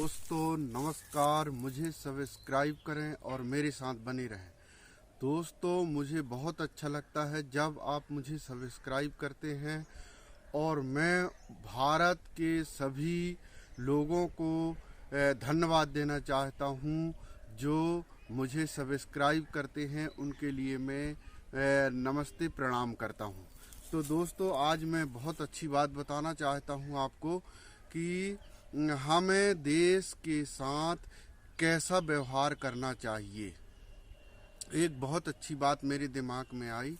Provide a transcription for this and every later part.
दोस्तों नमस्कार, मुझे सब्सक्राइब करें और मेरे साथ बने रहें। दोस्तों मुझे बहुत अच्छा लगता है जब आप मुझे सब्सक्राइब करते हैं और मैं भारत के सभी लोगों को धन्यवाद देना चाहता हूं जो मुझे सब्सक्राइब करते हैं। उनके लिए मैं नमस्ते प्रणाम करता हूं। तो दोस्तों आज मैं बहुत अच्छी बात बताना चाहता हूं आपको कि हमें देश के साथ कैसा व्यवहार करना चाहिए। एक बहुत अच्छी बात मेरे दिमाग में आई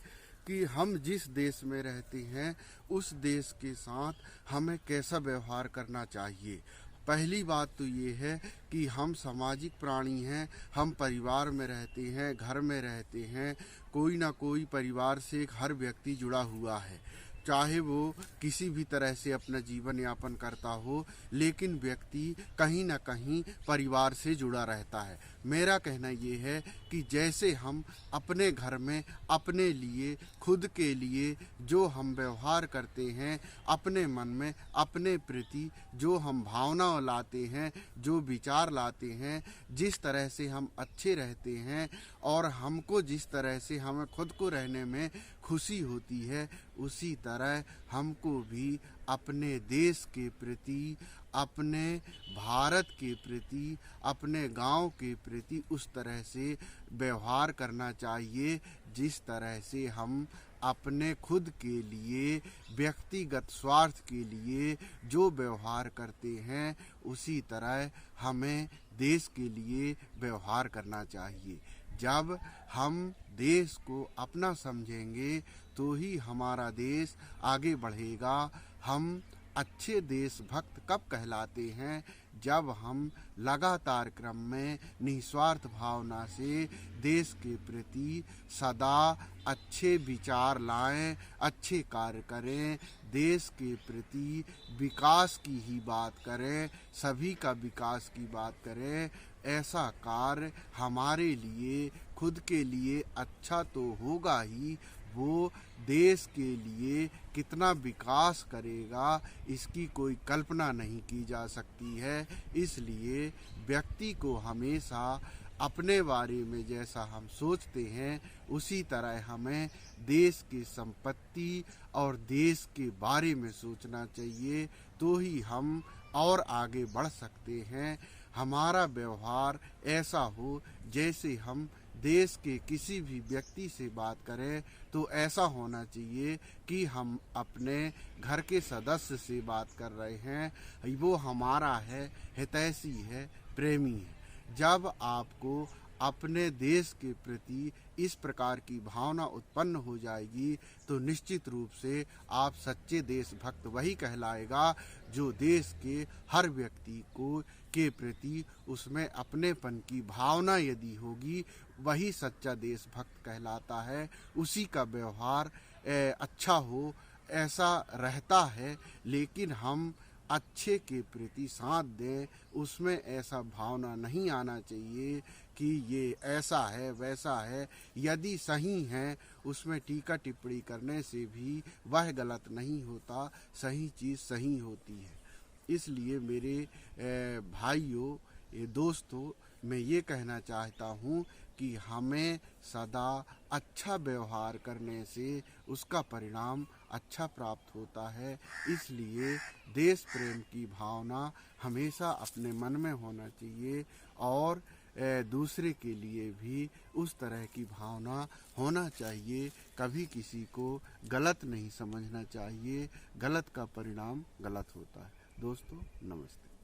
कि हम जिस देश में रहते हैं उस देश के साथ हमें कैसा व्यवहार करना चाहिए। पहली बात तो ये है कि हम सामाजिक प्राणी हैं, हम परिवार में रहते हैं, घर में रहते हैं, कोई ना कोई परिवार से हर व्यक्ति जुड़ा हुआ है, चाहे वो किसी भी तरह से अपना जीवन यापन करता हो, लेकिन व्यक्ति कहीं ना कहीं परिवार से जुड़ा रहता है। मेरा कहना ये है कि जैसे हम अपने घर में अपने लिए खुद के लिए जो हम व्यवहार करते हैं, अपने मन में अपने प्रति जो हम भावना लाते हैं, जो विचार लाते हैं, जिस तरह से हम अच्छे रहते हैं और हमको जिस तरह से हमें खुद को रहने में खुशी होती है, उसी तरह हमको भी अपने देश के प्रति, अपने भारत के प्रति, अपने गांव के प्रति उस तरह से व्यवहार करना चाहिए जिस तरह से हम अपने खुद के लिए व्यक्तिगत स्वार्थ के लिए जो व्यवहार करते हैं, उसी तरह हमें देश के लिए व्यवहार करना चाहिए। जब हम देश को अपना समझेंगे तो ही हमारा देश आगे बढ़ेगा। हम अच्छे देशभक्त कब कहलाते हैं? जब हम लगातार क्रम में निस्वार्थ भावना से देश के प्रति सदा अच्छे विचार लाएं, अच्छे कार्य करें, देश के प्रति विकास की ही बात करें, सभी का विकास की बात करें। ऐसा कार्य हमारे लिए खुद के लिए अच्छा तो होगा ही, वो देश के लिए कितना विकास करेगा इसकी कोई कल्पना नहीं की जा सकती है। इसलिए व्यक्ति को हमेशा अपने बारे में जैसा हम सोचते हैं उसी तरह हमें देश की संपत्ति और देश के बारे में सोचना चाहिए, तो ही हम और आगे बढ़ सकते हैं। हमारा व्यवहार ऐसा हो जैसे हम देश के किसी भी व्यक्ति से बात करें तो ऐसा होना चाहिए कि हम अपने घर के सदस्य से बात कर रहे हैं, वो हमारा है, हितैषी है, प्रेमी है। जब आपको अपने देश के प्रति इस प्रकार की भावना उत्पन्न हो जाएगी तो निश्चित रूप से आप सच्चे देशभक्त वही कहलाएगा जो देश के हर व्यक्ति को के प्रति उसमें अपनेपन की भावना यदि होगी, वही सच्चा देशभक्त कहलाता है। उसी का व्यवहार अच्छा हो ऐसा रहता है, लेकिन हम अच्छे के प्रति साथ दें, उसमें ऐसा भावना नहीं आना चाहिए कि ये ऐसा है वैसा है। यदि सही है उसमें टीका टिप्पणी करने से भी वह गलत नहीं होता, सही चीज़ सही होती है। इसलिए मेरे भाइयों, दोस्तों, मैं ये कहना चाहता हूँ कि हमें सदा अच्छा व्यवहार करने से उसका परिणाम अच्छा प्राप्त होता है। इसलिए देश प्रेम की भावना हमेशा अपने मन में होना चाहिए और दूसरे के लिए भी उस तरह की भावना होना चाहिए। कभी किसी को गलत नहीं समझना चाहिए, गलत का परिणाम गलत होता है। दोस्तों नमस्ते।